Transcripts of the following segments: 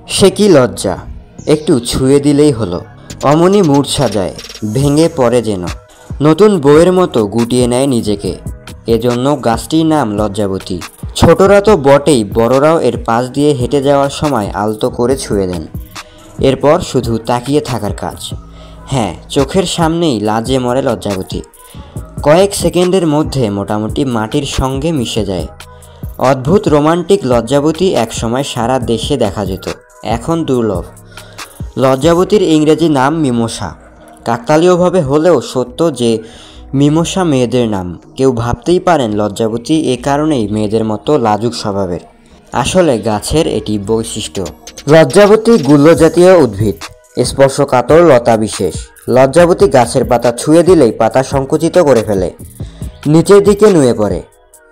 সে কি লজ্জা, একটু ছুঁয়ে দিলেই হলো। অমনি মূর্ছা যায়, ভেঙে পড়ে যেন। নতুন বউয়ের মতো গুটিয়ে নেয় নিজেকে। এজন্য গাছটির নাম লজ্জাবতী। ছোটরা তো বটেই, বড়রাও এর পাশ দিয়ে হেঁটে যাওয়ার সময় আলতো করে ছুঁয়ে দেন। এরপর শুধু তাকিয়ে থাকার কাজ। হ্যাঁ, চোখের সামনেই লাজে মরে লজ্জাবতী। কয়েক সেকেন্ডের মধ্যে মোটামুটি মাটির সঙ্গে মিশে যায়। অদ্ভুত রোমান্টিক লজ্জাবতী একসময় সারা দেশে দেখা যেত, এখন দুর্লভ। লজ্জাবতীর ইংরেজি নাম মিমোসা। কাকতালীয়ভাবে হলেও সত্য যে মিমোসা মেয়েদের নাম। কেউ ভাবতেই পারেন লজ্জাবতী এ কারণেই মেয়েদের মতো লাজুক স্বভাবের। আসলে গাছের এটি বৈশিষ্ট্য। লজ্জাবতী গুল্ম জাতীয় উদ্ভিদ, স্পর্শকাতর লতা বিশেষ। লজ্জাবতী গাছের পাতা ছুঁয়ে দিলেই পাতা সংকুচিত করে ফেলে, নিচের দিকে নুয়ে পড়ে।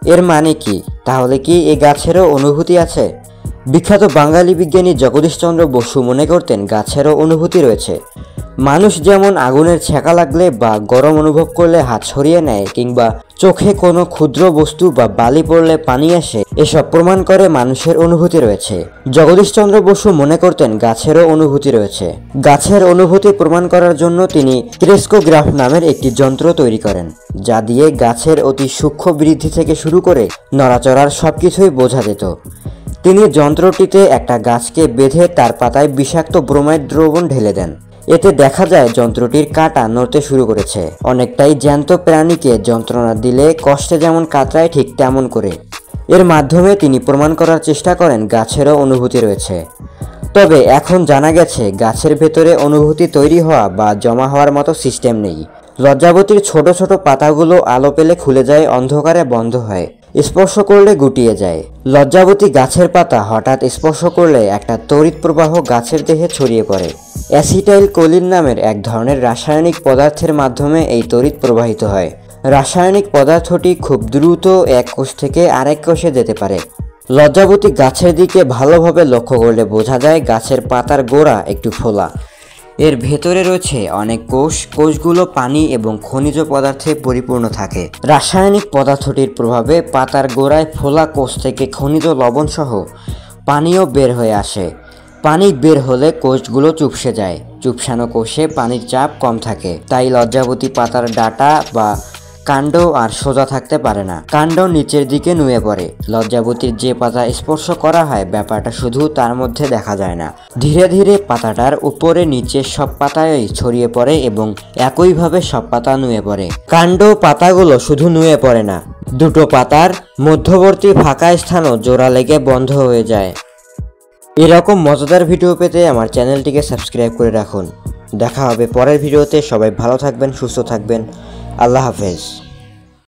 এর মানে কি? তাহলে কি এ গাছেরও অনুভূতি আছে? বিখ্যাত বাঙালি বিজ্ঞানী জগদীশচন্দ্র বসু মনে করতেন গাছেরও অনুভূতি রয়েছে। মানুষ যেমন আগুনের ছ্যাঁকা লাগলে বা গরম অনুভব করলে হাত সরিয়ে নেয়, কিংবা চোখে কোনো ক্ষুদ্র বস্তু বা বালি পড়লে পানি আসে, এসব প্রমাণ করে মানুষের অনুভূতি রয়েছে। জগদীশচন্দ্র বসু মনে করতেন গাছেরও অনুভূতি রয়েছে। গাছের অনুভূতি প্রমাণ করার জন্য তিনি ক্রেস্কোগ্রাফ নামের একটি যন্ত্র তৈরি করেন, যা দিয়ে গাছের অতি সূক্ষ্ম বৃদ্ধি থেকে শুরু করে নড়াচড়ার সবকিছুই বোঝা যেত। তিনি যন্ত্রটিতে একটা গাছকে বেঁধে তার পাতায় বিষাক্ত ব্রোমাইড দ্রবণ ঢেলে দেন। এতে দেখা যায় যন্ত্রটির কাঁটা নড়তে শুরু করেছে, অনেকটাই জ্যান্ত প্রাণীকে যন্ত্রণা দিলে কষ্টে যেমন কাতরায় ঠিক তেমন করে। এর মাধ্যমে তিনি প্রমাণ করার চেষ্টা করেন গাছেরও অনুভূতি রয়েছে। তবে এখন জানা গেছে গাছের ভেতরে অনুভূতি তৈরি হওয়া বা জমা হওয়ার মতো সিস্টেম নেই। লজ্জাবতীর ছোট ছোট পাতাগুলো আলো পেলে খুলে যায়, অন্ধকারে বন্ধ হয়, স্পর্শ করলে গুটিয়ে যায়। লজ্জাবতী গাছের পাতা হঠাৎ স্পর্শ করলে একটা তড়িৎ প্রবাহ গাছের দেহে ছড়িয়ে পড়ে। অ্যাসিটাইল কোলিন নামের এক ধরনের রাসায়নিক পদার্থের মাধ্যমে এই তড়িৎ প্রবাহিত হয়। রাসায়নিক পদার্থটি খুব দ্রুত এক কোষ থেকে আরেক কোষে যেতে পারে। লজ্জাবতী গাছের দিকে ভালোভাবে লক্ষ্য করলে বোঝা যায় গাছের পাতার গোড়া একটু ফোলা। এর ভেতরে রয়েছে অনেক কোষ। কোষগুলো পানি এবং খনিজ পদার্থে পরিপূর্ণ থাকে। রাসায়নিক পদার্থটির প্রভাবে পাতার গোড়ায় ফোলা কোষ থেকে খনিজ লবণ সহ পানিও বের হয়ে আসে। পানি বের হলে কোষগুলো চুপসে যায়। চুপসানো কোষে পানির চাপ কম থাকে, তাই লজ্জাবতী পাতার ডাঁটা বা কাণ্ড আর সোজা থাকতে পারে না, কাণ্ড নিচের দিকে নুয়ে পড়ে। লজ্জাবতীর যে পাতা স্পর্শ করা হয়, ব্যাপারটা শুধু তার মধ্যে দেখা যায় না, ধীরে ধীরে পাতাটার উপরে নিচে সব পাতায় ছড়িয়ে পড়ে এবং একইভাবে সব পাতা নুয়ে পড়ে। কাণ্ড পাতাগুলো শুধু নুয়ে পড়ে না, দুটো পাতার মধ্যবর্তী ফাঁকা স্থানও জোড়া লেগে বন্ধ হয়ে যায়। এরকম মজাদার ভিডিও পেতে আমার চ্যানেলটিকে সাবস্ক্রাইব করে রাখুন। দেখা হবে পরের ভিডিওতে। সবাই ভালো থাকবেন, সুস্থ থাকবেন। আল্লাহ হাফেজ।